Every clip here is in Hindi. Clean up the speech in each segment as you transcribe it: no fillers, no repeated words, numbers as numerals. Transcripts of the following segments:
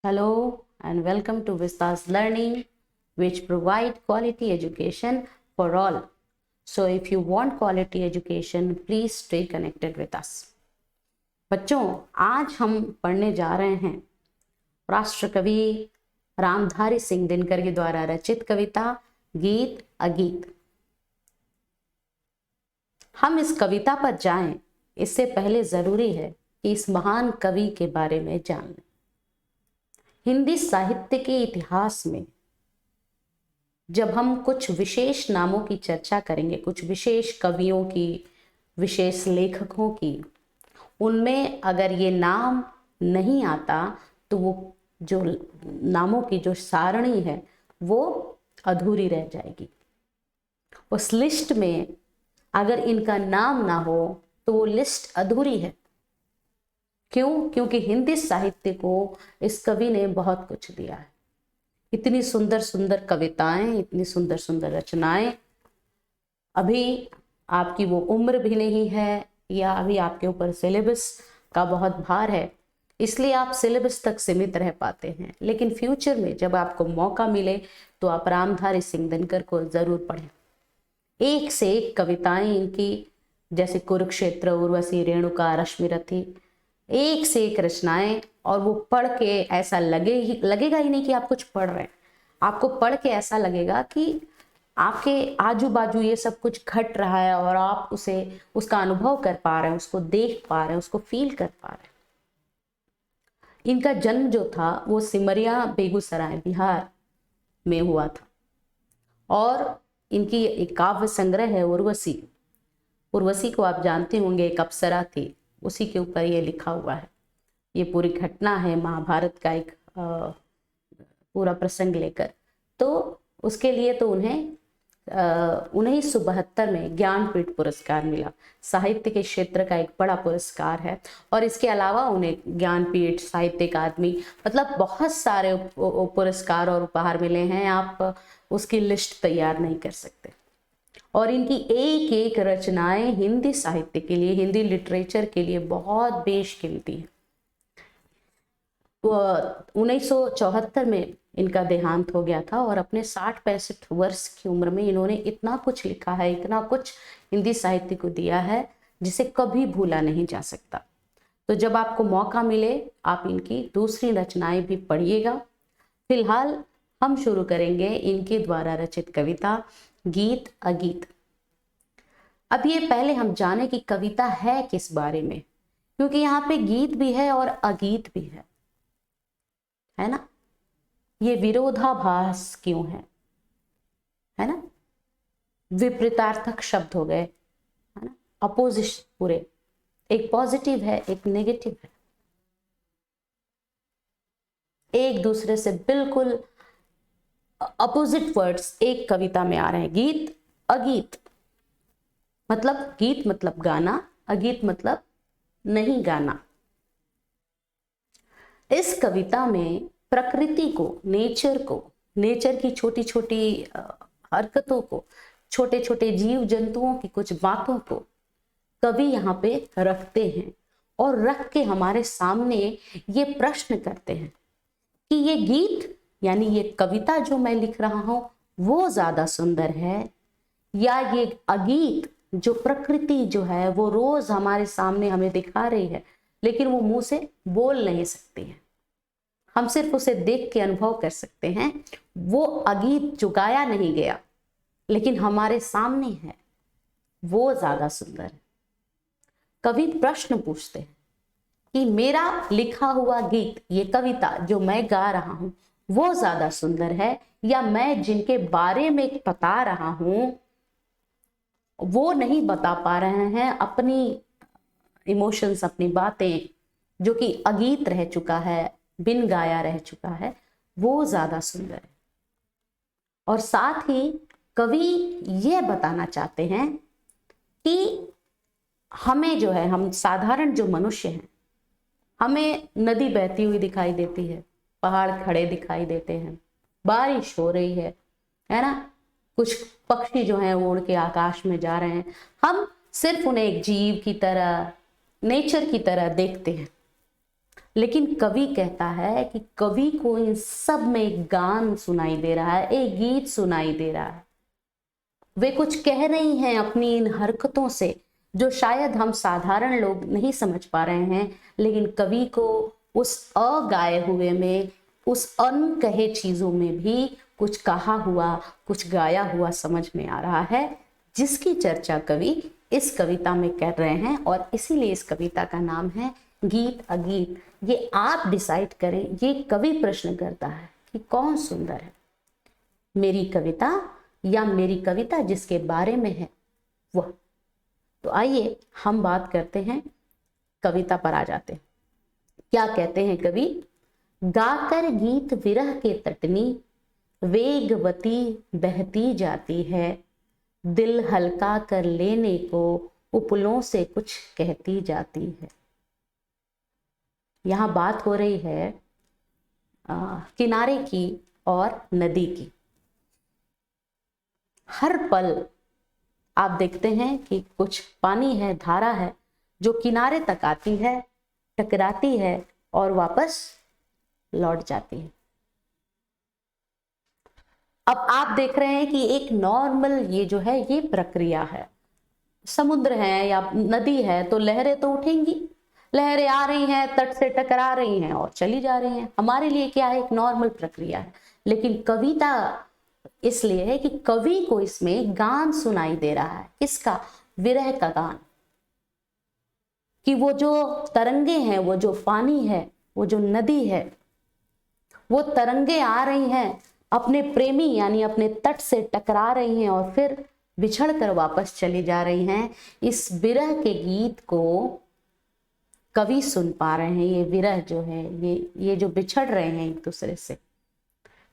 Hello and welcome to Vistas Learning, which provide quality education for all. So if you want quality education, please stay connected with us. बच्चों, आज हम पढ़ने जा रहे हैं राष्ट्र कवि रामधारी सिंह दिनकर के द्वारा रचित कविता गीत अगीत। हम इस कविता पर जाएं, इससे पहले जरूरी है कि इस महान कवि के बारे में जान लें। हिंदी साहित्य के इतिहास में जब हम कुछ विशेष नामों की चर्चा करेंगे, कुछ विशेष कवियों की, विशेष लेखकों की, उनमें अगर ये नाम नहीं आता तो वो जो नामों की जो सारणी है वो अधूरी रह जाएगी। उस लिस्ट में अगर इनका नाम ना हो तो वो लिस्ट अधूरी है। क्यों? क्योंकि हिंदी साहित्य को इस कवि ने बहुत कुछ दिया है। इतनी सुंदर सुंदर कविताएं, इतनी सुंदर सुंदर रचनाएं। अभी आपकी वो उम्र भी नहीं है या अभी आपके ऊपर सिलेबस का बहुत भार है, इसलिए आप सिलेबस तक सीमित रह पाते हैं। लेकिन फ्यूचर में जब आपको मौका मिले तो आप रामधारी सिंह दिनकर को जरूर पढ़ें। एक से एक कविताएं इनकी, जैसे कुरुक्षेत्र, उर्वशी, रेणुका, रश्मिरथी, एक से एक रचनाएं। और वो पढ़ के ऐसा लगेगा ही नहीं कि आप कुछ पढ़ रहे हैं। आपको पढ़ के ऐसा लगेगा कि आपके आजू बाजू ये सब कुछ घट रहा है और आप उसका अनुभव कर पा रहे हैं, उसको देख पा रहे हैं, उसको फील कर पा रहे हैं। इनका जन्म जो था वो सिमरिया, बेगूसराय, बिहार में हुआ था। और इनकी एक काव्य संग्रह है उर्वशी। उर्वशी को आप जानते होंगे, एक अप्सरा थी, उसी के ऊपर ये लिखा हुआ है। ये पूरी घटना है महाभारत का एक पूरा प्रसंग लेकर। तो उसके लिए तो उन्हें 1972 में ज्ञानपीठ पुरस्कार मिला। साहित्य के क्षेत्र का एक बड़ा पुरस्कार है। और इसके अलावा उन्हें ज्ञानपीठ, साहित्य अकादमी, मतलब बहुत सारे पुरस्कार और उपहार मिले हैं। आप उसकी लिस्ट तैयार नहीं कर सकते। और इनकी एक एक रचनाएं हिंदी साहित्य के लिए, हिंदी लिटरेचर के लिए बहुत बेशकीमती है। 1974 में इनका देहांत हो गया था और अपने 60-65 वर्ष की उम्र में इन्होंने इतना कुछ लिखा है, इतना कुछ हिंदी साहित्य को दिया है जिसे कभी भूला नहीं जा सकता। तो जब आपको मौका मिले आप इनकी दूसरी रचनाएं भी पढ़िएगा। फिलहाल हम शुरू करेंगे इनके द्वारा रचित कविता गीत अगीत। अब ये पहले हम जाने की कविता है किस बारे में, क्योंकि यहाँ पे गीत भी है और अगीत भी है ना। ये विरोधाभास क्यों है ना। विपरीतार्थक शब्द हो गए, है ना, अपोजिशन पूरे। एक पॉजिटिव है, एक नेगेटिव है, एक दूसरे से बिल्कुल अपोजिट वर्ड्स एक कविता में आ रहे हैं। गीत अगीत मतलब, गीत मतलब गाना, अगीत मतलब नहीं गाना। इस कविता में प्रकृति को, नेचर की छोटी छोटी हरकतों को, छोटे छोटे जीव जंतुओं की कुछ बातों को कवि यहाँ पे रखते हैं और रख के हमारे सामने ये प्रश्न करते हैं कि ये गीत यानी ये कविता जो मैं लिख रहा हूं वो ज्यादा सुंदर है, या ये अगीत जो प्रकृति जो है वो रोज हमारे सामने हमें दिखा रही है लेकिन वो मुंह से बोल नहीं सकती है, हम सिर्फ उसे देख के अनुभव कर सकते हैं। वो अगीत जो गाया नहीं गया लेकिन हमारे सामने है वो ज्यादा सुंदर है। कवि प्रश्न पूछते हैं कि मेरा लिखा हुआ गीत, ये कविता जो मैं गा रहा हूं वो ज्यादा सुंदर है, या मैं जिनके बारे में बता रहा हूं वो नहीं बता पा रहे हैं अपनी इमोशंस, अपनी बातें, जो कि अगीत रह चुका है, बिन गाया रह चुका है, वो ज्यादा सुंदर है। और साथ ही कवि ये बताना चाहते हैं कि हमें जो है, हम साधारण जो मनुष्य हैं, हमें नदी बहती हुई दिखाई देती है, पहाड़ खड़े दिखाई देते हैं, बारिश हो रही है ना, कुछ पक्षी जो हैं वो उड़ के आकाश में जा रहे हैं। हम सिर्फ उन्हें एक जीव की तरह, नेचर की तरह देखते हैं। लेकिन कवि कहता है कि कवि को इन सब में एक गान सुनाई दे रहा है, एक गीत सुनाई दे रहा है। वे कुछ कह रही हैं अपनी इन हरकतों से, जो शायद हम साधारण लोग नहीं समझ पा रहे हैं, लेकिन कवि को उस अगाए हुए में, उस अनकहे चीजों में भी कुछ कहा हुआ, कुछ गाया हुआ समझ में आ रहा है, जिसकी चर्चा कवि इस कविता में कर रहे हैं। और इसीलिए इस कविता का नाम है गीत अगीत। ये आप डिसाइड करें, ये कवि प्रश्न करता है कि कौन सुंदर है, मेरी कविता या मेरी कविता जिसके बारे में है वह। तो आइए हम बात करते हैं, कविता पर आ जाते हैं। क्या कहते हैं कवि? गाकर गीत विरह के तटनी, वेगवती बहती जाती है, दिल हल्का कर लेने को उपलों से कुछ कहती जाती है। यहाँ बात हो रही है किनारे की और नदी की। हर पल आप देखते हैं कि कुछ पानी है, धारा है, जो किनारे तक आती है, टकराती है और वापस लौट जाती है। अब आप देख रहे हैं कि एक नॉर्मल ये जो है ये प्रक्रिया है। समुद्र है या नदी है तो लहरें तो उठेंगी, लहरें आ रही हैं, तट से टकरा रही हैं और चली जा रही हैं। हमारे लिए क्या है? एक नॉर्मल प्रक्रिया है। लेकिन कविता इसलिए है कि कवि को इसमें गान सुनाई दे रहा है। किसका? विरह का गान। कि वो जो तरंगे हैं, वो जो पानी है, वो जो नदी है, वो तरंगे आ रही हैं, अपने प्रेमी यानी अपने तट से टकरा रही हैं और फिर बिछड़ कर वापस चली जा रही हैं। इस विरह के गीत को कवि सुन पा रहे हैं। ये विरह जो है, ये जो बिछड़ रहे हैं एक दूसरे से,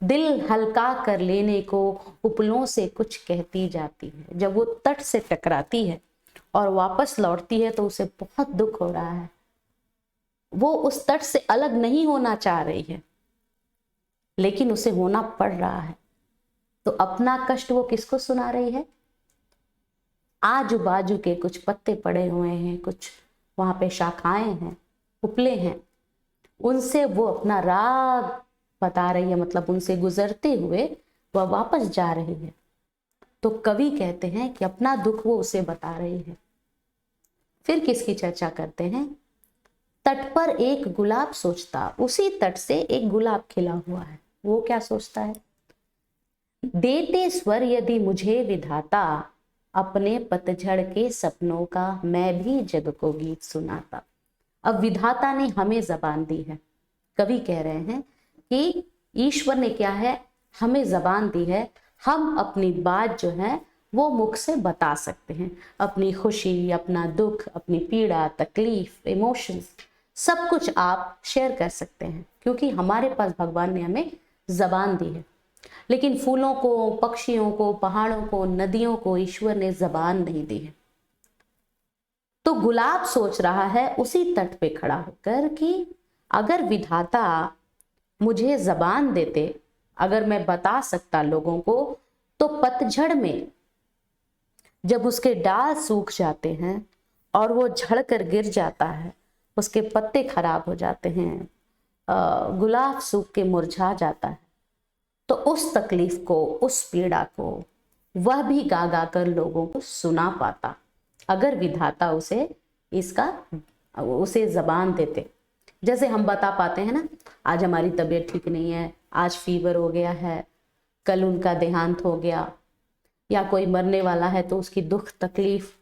दिल हल्का कर लेने को उपलों से कुछ कहती जाती है। जब वो तट से टकराती है और वापस लौटती है तो उसे बहुत दुख हो रहा है। वो उस तट से अलग नहीं होना चाह रही है, लेकिन उसे होना पड़ रहा है। तो अपना कष्ट वो किसको सुना रही है? आजू बाजू के कुछ पत्ते पड़े हुए हैं, कुछ वहां पे शाखाएं हैं, उपले हैं, उनसे वो अपना राग बता रही है। मतलब उनसे गुजरते हुए वह वापस जा रही है। तो कवि कहते हैं कि अपना दुख वो उसे बता रही है। फिर किसकी चर्चा करते हैं? तट पर एक गुलाब सोचता, उसी तट से एक गुलाब खिला हुआ है। वो क्या सोचता है? देते स्वर यदि मुझे विधाता, अपने पतझड़ के सपनों का मैं भी जग को गीत सुनाता। अब विधाता ने हमें जबान दी है। कवि कह रहे हैं कि ईश्वर ने क्या है, हमें जबान दी है। हम अपनी बात जो है वो मुख से बता सकते हैं। अपनी खुशी, अपना दुख, अपनी पीड़ा, तकलीफ, इमोशंस, सब कुछ आप शेयर कर सकते हैं, क्योंकि हमारे पास भगवान ने हमें जबान दी है। लेकिन फूलों को, पक्षियों को, पहाड़ों को, नदियों को ईश्वर ने जबान नहीं दी है। तो गुलाब सोच रहा है उसी तट पे खड़ा होकर कि अगर विधाता मुझे जबान देते, अगर मैं बता सकता लोगों को, तो पतझड़ में जब उसके डाल सूख जाते हैं और वो झड़कर गिर जाता है, उसके पत्ते खराब हो जाते हैं, गुलाब सूख के मुरझा जाता है, तो उस तकलीफ को, उस पीड़ा को वह भी गा गा कर लोगों को सुना पाता, अगर विधाता उसे जबान देते। जैसे हम बता पाते हैं ना, आज हमारी तबीयत ठीक नहीं है, आज फीवर हो गया है, कल उनका देहांत हो गया, या कोई मरने वाला है तो उसकी दुख तकलीफ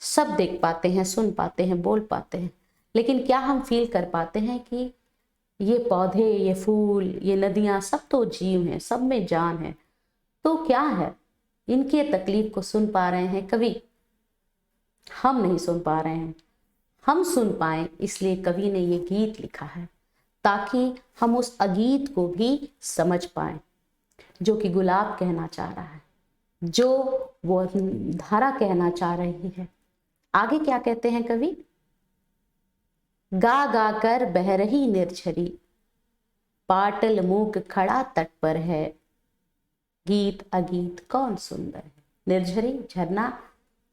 सब देख पाते हैं, सुन पाते हैं, बोल पाते हैं। लेकिन क्या हम फील कर पाते हैं कि ये पौधे, ये फूल, ये नदियां सब तो जीव हैं, सब में जान है, तो क्या है, इनके तकलीफ को सुन पा रहे हैं कवि? हम नहीं सुन पा रहे हैं। हम सुन पाए इसलिए कवि ने ये गीत लिखा है, ताकि हम उस अगीत को भी समझ पाए जो कि गुलाब कहना चाह रहा है, जो वो धारा कहना चाह रही है। आगे क्या कहते हैं कवि? गा गा कर बह रही निर्झरी, पाटल मूक खड़ा तट पर है, गीत अगीत कौन सुंदर है। निर्झरी, झरना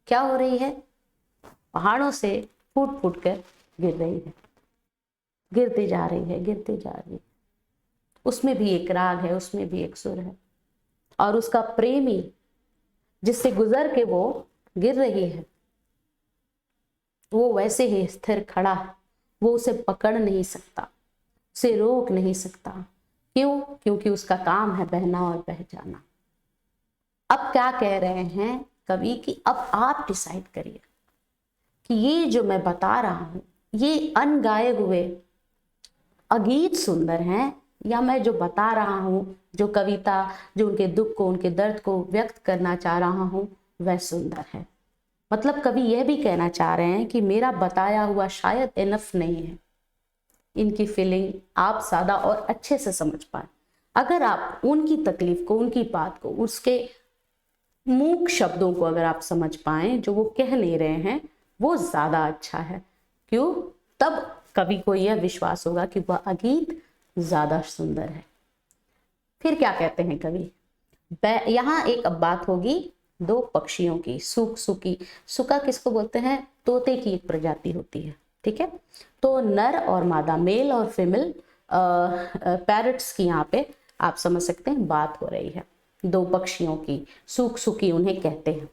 क्या हो रही है? पहाड़ों से फूट फूट कर गिर रही है। गिरती जा रही है, गिरती जा रही है। उसमें भी एक राग है, उसमें भी एक सुर है, और उसका प्रेमी जिससे गुजर के वो गिर रही है, वो वैसे ही स्थिर खड़ा है। वो उसे पकड़ नहीं सकता, उसे रोक नहीं सकता। क्यों? क्योंकि उसका काम है बहना और बह जाना। अब क्या कह रहे हैं कवि कि अब आप डिसाइड करिए कि ये जो मैं बता रहा हूं, ये अनगाए हुए अगीत सुंदर हैं, या मैं जो बता रहा हूं, जो कविता, जो उनके दुख को, उनके दर्द को व्यक्त करना चाह रहा हूं, वह सुंदर है। मतलब कवि यह भी कहना चाह रहे हैं कि मेरा बताया हुआ शायद इनफ नहीं है, इनकी फीलिंग आप ज्यादा और अच्छे से समझ पाए। अगर आप उनकी तकलीफ को, उनकी बात को, उसके मूक शब्दों को अगर आप समझ पाए, जो वो कह नहीं रहे हैं, वो ज्यादा अच्छा है। क्यों? तब कवि को यह विश्वास होगा कि वह अगीत ज्यादा सुंदर है। फिर क्या कहते हैं कवि? यहाँ एक अब बात होगी दो पक्षियों की, सूक सुकी। सुका किसको बोलते हैं? तोते की एक प्रजाति होती है, ठीक है। तो नर और मादा, मेल और फीमेल पैरट्स की यहाँ पे आप समझ सकते हैं बात हो रही है, दो पक्षियों की, सूक सुकी उन्हें कहते हैं।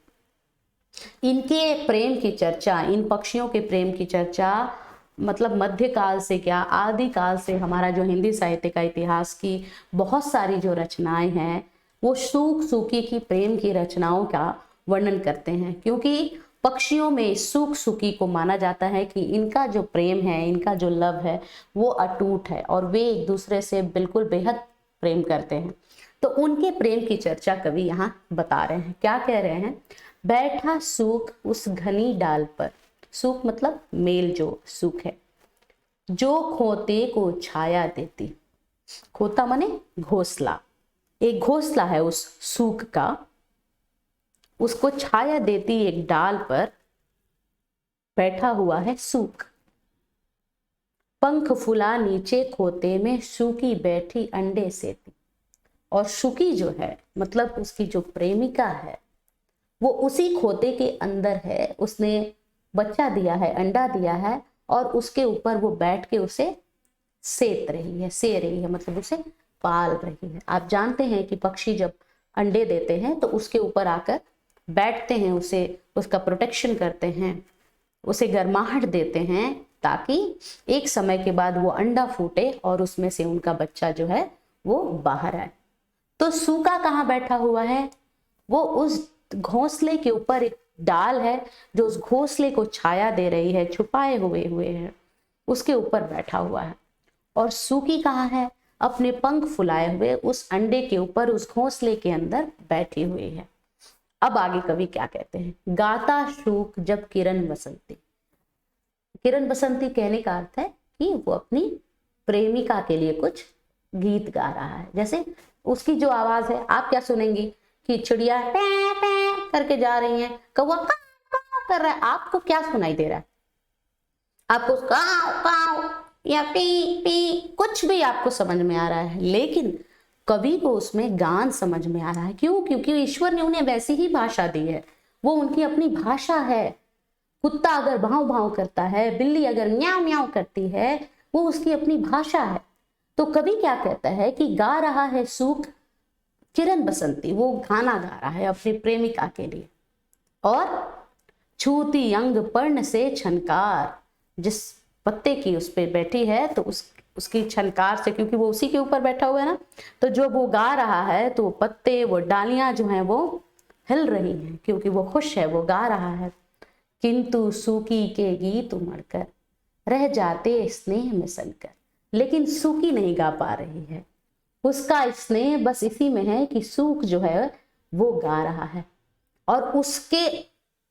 इनके प्रेम की चर्चा, इन पक्षियों के प्रेम की चर्चा मतलब मध्यकाल से क्या, आदिकाल से हमारा जो हिंदी साहित्य का इतिहास की बहुत सारी जो रचनाएं हैं, वो सूक सुकी की प्रेम की रचनाओं का वर्णन करते हैं। क्योंकि पक्षियों में सूक सुकी को माना जाता है कि इनका जो प्रेम है, इनका जो लव है, वो अटूट है और वे एक दूसरे से बिल्कुल बेहद प्रेम करते हैं। तो उनके प्रेम की चर्चा कवि यहाँ बता रहे हैं। क्या कह रहे हैं? बैठा सूक उस घनी डाल पर, सूक मतलब मेल जो सूक है, जो खोते को छाया देती। खोता माने घोंसला, एक घोंसला है उस सूक का, उसको छाया देती एक डाल पर बैठा हुआ है सूक। पंख फुला नीचे खोते में सूकी बैठी अंडे सेती। और सूकी जो है मतलब उसकी जो प्रेमिका है, वो उसी खोते के अंदर है, उसने बच्चा दिया है, अंडा दिया है, और उसके ऊपर वो बैठ के उसे सेत रही है, से रही है मतलब उसे पाल रही है। आप जानते हैं कि पक्षी जब अंडे देते हैं तो उसके ऊपर आकर बैठते हैं, उसे, उसका प्रोटेक्शन करते हैं, उसे गर्माहट देते हैं, ताकि एक समय के बाद वो अंडा फूटे और उसमें से उनका बच्चा जो है वो बाहर आए। तो सूका कहाँ बैठा हुआ है? वो उस घोंसले के ऊपर एक डाल है जो उस घोंसले को छाया दे रही है, छुपाए हुए है, उसके ऊपर बैठा हुआ है। और सूकी कहाँ है? अपने पंख फुलाए हुए उस अंडे के ऊपर, उस घोंसले के अंदर बैठी हुई है। अब आगे कवि क्या कहते हैं? गाता शूक जब किरण बसंती। किरण बसंती कहने का अर्थ है कि वो अपनी प्रेमिका के लिए कुछ गीत गा रहा है। जैसे उसकी जो आवाज है, आप क्या सुनेंगी कि चिड़िया पे पे करके जा रही है, कौवा काव कर रहा है, आपको क्या सुनाई दे रहा है? आपको काव काव या पी पी कुछ भी आपको समझ में आ रहा है, लेकिन कवि को उसमें गान समझ में आ रहा है। क्यों? क्योंकि ईश्वर ने उन्हें वैसी ही भाषा दी है, वो उनकी अपनी भाषा है। कुत्ता अगर भाव भाव करता है, बिल्ली अगर म्याऊ म्याऊ करती है, वो उसकी अपनी भाषा है। तो कवि क्या कहता है कि गा रहा है सूक किरण बसंती, वो गाना गा रहा है अपनी प्रेमिका के लिए। और छूती अंग पर्ण से छनकार, जिस पत्ते की उस पे बैठी है तो उसकी छनकार से, क्योंकि वो उसी के ऊपर बैठा हुआ है ना, तो जो वो गा रहा है तो पत्ते, वो डालियां जो हैं वो हिल रही हैं, क्योंकि वो खुश है, वो गा रहा है। किंतु सूकी के गीत उमड़कर रह जाते स्नेह में सनकर। लेकिन सूकी नहीं गा पा रही है, उसका स्नेह बस इसी में है कि सूक जो है वो गा रहा है, और उसके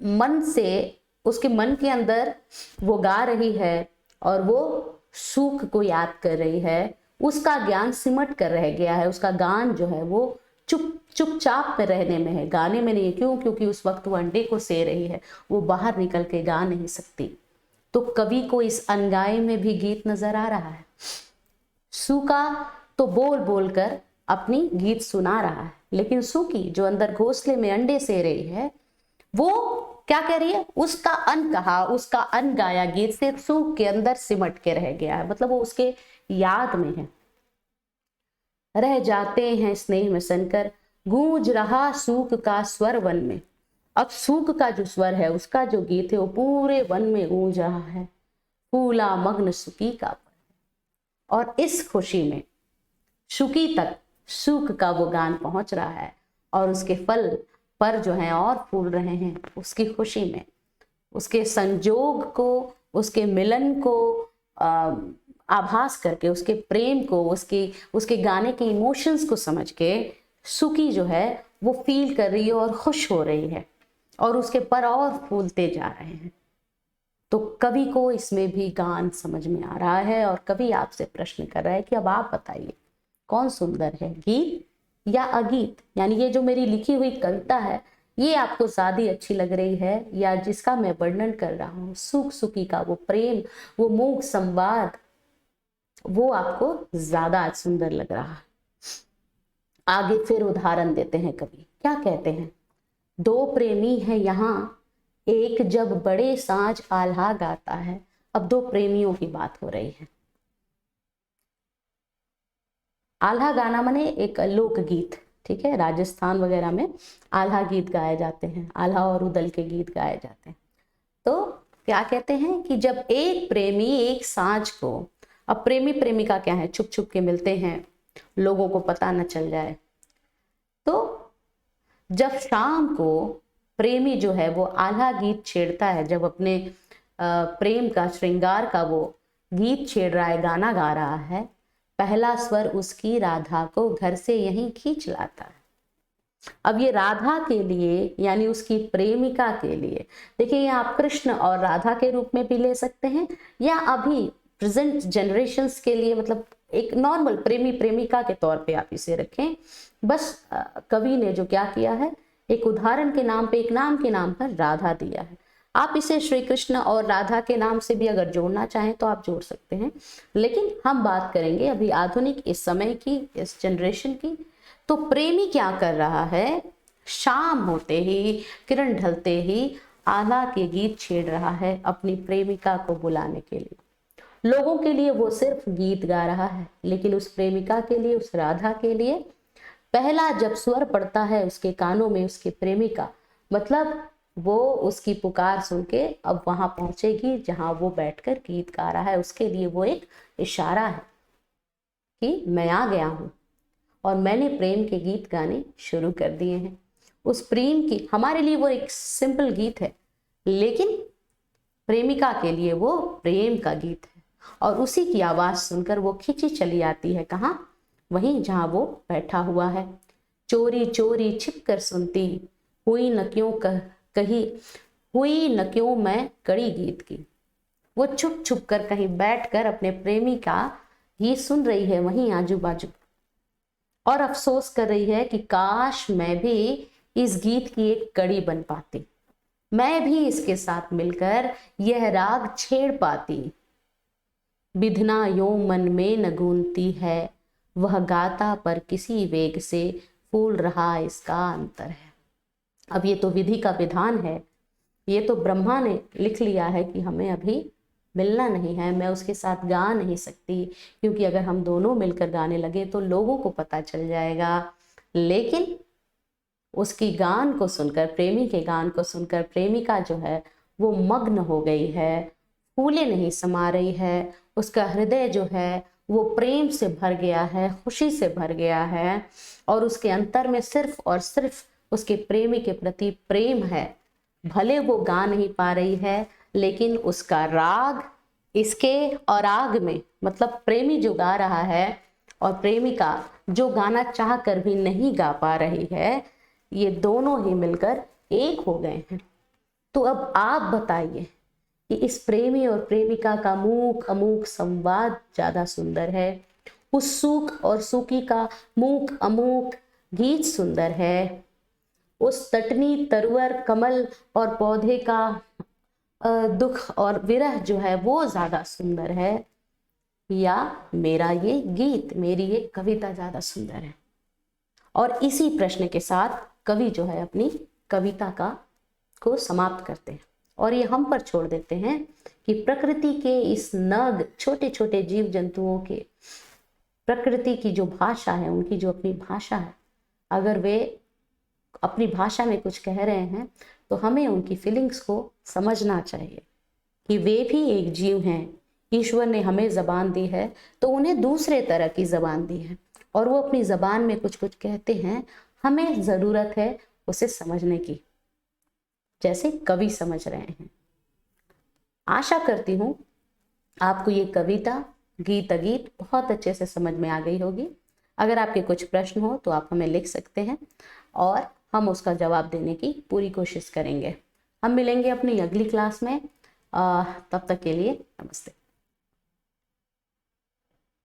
मन से, उसके मन के अंदर वो गा रही है और वो सूक को याद कर रही है। उसका ज्ञान सिमट कर रह गया है, उसका गान जो है वो चुपचाप में रहने में है, गाने में नहीं है। क्यों? क्योंकि उस वक्त वो अंडे को से रही है, वो बाहर निकल के गा नहीं सकती। तो कवि को इस अनगाए में भी गीत नजर आ रहा है। सूका तो बोल बोल कर अपनी गीत सुना रहा है, लेकिन सूकी जो अंदर घोंसले में अंडे से रही है, वो क्या कह रही है, उसका अन कहा, उसका अन गाया गीत सिर्फ सूख के अंदर सिमट के रह गया है, मतलब वो उसके याद में है। रह जाते हैं स्नेह में सनकर, गूंज रहा सूख का स्वर वन में। अब सूख का जो स्वर है, उसका जो गीत है, वो पूरे वन में गूंज रहा है। फूला मग्न सुकी का, और इस खुशी में शुकी तक सूख का वो गान पहुंच रहा है, और उसके फल पर जो है और फूल रहे हैं उसकी खुशी में। उसके संजोग को, उसके मिलन को आभास करके, उसके प्रेम को, उसके गाने के इमोशंस को समझ के सुकी जो है वो फील कर रही है और खुश हो रही है, और उसके पर और फूलते जा रहे हैं। तो कवि को इसमें भी गान समझ में आ रहा है, और कवि आपसे प्रश्न कर रहा है कि अब आप बताइए कौन सुंदर है, गीत या अगीत? यानी ये जो मेरी लिखी हुई कविता है, ये आपको ज्यादा अच्छी लग रही है, या जिसका मैं वर्णन कर रहा हूँ सुख सुखी का वो प्रेम, वो मूक संवाद, वो आपको ज्यादा सुंदर लग रहा है? आगे फिर उदाहरण देते हैं कवि, क्या कहते हैं, दो प्रेमी है यहाँ, एक जब बड़े साँझ आल्हा गाता है। अब दो प्रेमियों की बात हो रही है। आल्हा गाना माने एक लोकगीत, ठीक है, राजस्थान वगैरह में आल्हा गीत गाए जाते हैं, आल्हा और उदल के गीत गाए जाते हैं। तो क्या कहते हैं कि जब एक प्रेमी एक साँझ को, अब प्रेमी प्रेमिका क्या है, छुप छुप के मिलते हैं, लोगों को पता न चल जाए, तो जब शाम को प्रेमी जो है वो आल्हा गीत छेड़ता है, जब अपने प्रेम का, श्रृंगार का वो गीत छेड़ रहा है, गाना गा रहा है, पहला स्वर उसकी राधा को घर से यहीं खींच लाता है। अब ये राधा के लिए, यानी उसकी प्रेमिका के लिए, देखिए ये आप कृष्ण और राधा के रूप में भी ले सकते हैं, या अभी प्रेजेंट जनरेशन्स के लिए, मतलब एक नॉर्मल प्रेमी प्रेमिका के तौर पे आप इसे रखें। बस कवि ने जो क्या किया है, एक उदाहरण के नाम पे, एक नाम के नाम पर राधा दिया है। आप इसे श्री कृष्ण और राधा के नाम से भी अगर जोड़ना चाहें तो आप जोड़ सकते हैं, लेकिन हम बात करेंगे अभी आधुनिक इस समय की, इस जनरेशन की। तो प्रेमी क्या कर रहा है, शाम होते ही, किरण ढलते ही आल्हा के गीत छेड़ रहा है अपनी प्रेमिका को बुलाने के लिए। लोगों के लिए वो सिर्फ गीत गा रहा है, लेकिन उस प्रेमिका के लिए, उस राधा के लिए, पहला जब स्वर पड़ता है उसके कानों में, उसके प्रेमिका, मतलब वो उसकी पुकार सुन के अब वहां पहुंचेगी जहां वो बैठकर गीत गा रहा है। उसके लिए वो एक इशारा है कि मैं आ गया हूं और मैंने प्रेम के गीत गाने शुरू कर दिए हैं। उस प्रेम की, हमारे लिए वो एक सिंपल गीत है, लेकिन प्रेमिका के लिए वो प्रेम का गीत है, और उसी की आवाज सुनकर वो खिंची चली आती है, कहाँ, वहीं जहां वो बैठा हुआ है। चोरी चोरी छिप कर सुनती, हुई न क्यों कही, हुई न क्यों मैं कड़ी गीत की। वो छुप छुप कर कहीं बैठकर अपने प्रेमी का गीत सुन रही है वहीं आजू बाजू, और अफसोस कर रही है कि काश मैं भी इस गीत की एक कड़ी बन पाती, मैं भी इसके साथ मिलकर यह राग छेड़ पाती। बिधना यो मन में न गूंजती है, वह गाता पर किसी वेग से फूल रहा इसका अंतर है। अब ये तो विधि का विधान है, ये तो ब्रह्मा ने लिख लिया है कि हमें अभी मिलना नहीं है, मैं उसके साथ गा नहीं सकती, क्योंकि अगर हम दोनों मिलकर गाने लगे तो लोगों को पता चल जाएगा। लेकिन उसकी गान को सुनकर, प्रेमी के गान को सुनकर प्रेमिका जो है वो मग्न हो गई है, फूले नहीं समा रही है, उसका हृदय जो है वो प्रेम से भर गया है, खुशी से भर गया है, और उसके अंतर में सिर्फ और सिर्फ उसके प्रेमी के प्रति प्रेम है। भले वो गा नहीं पा रही है, लेकिन उसका राग इसके और आग में, मतलब प्रेमी जो गा रहा है और प्रेमिका जो गाना चाह कर भी नहीं गा पा रही है, ये दोनों ही मिलकर एक हो गए हैं। तो अब आप बताइए कि इस प्रेमी और प्रेमिका का मूक अमूक संवाद ज्यादा सुंदर है, उस सूख और सूखी का मूक अमूक गीत सुंदर है, उस तटनी तरुवर कमल और पौधे का दुख और विरह जो है वो ज्यादा सुंदर है, या मेरा ये गीत, मेरी ये कविता ज्यादा सुंदर है? और इसी प्रश्न के साथ कवि जो है अपनी कविता का को समाप्त करते हैं और ये हम पर छोड़ देते हैं कि प्रकृति के इस नग छोटे छोटे जीव जंतुओं के प्रकृति की जो भाषा है, उनकी जो अपनी भाषा है, अगर वे अपनी भाषा में कुछ कह रहे हैं तो हमें उनकी फीलिंग्स को समझना चाहिए कि वे भी एक जीव हैं। ईश्वर ने हमें ज़बान दी है तो उन्हें दूसरे तरह की ज़बान दी है और वो अपनी ज़बान में कुछ कुछ कहते हैं, हमें ज़रूरत है उसे समझने की, जैसे कवि समझ रहे हैं। आशा करती हूँ आपको ये कविता गीत अगीत बहुत अच्छे से समझ में आ गई होगी। अगर आपके कुछ प्रश्न हो तो आप हमें लिख सकते हैं और हम उसका जवाब देने की पूरी कोशिश करेंगे। हम मिलेंगे अपनी अगली क्लास में। तब तक के लिए नमस्ते।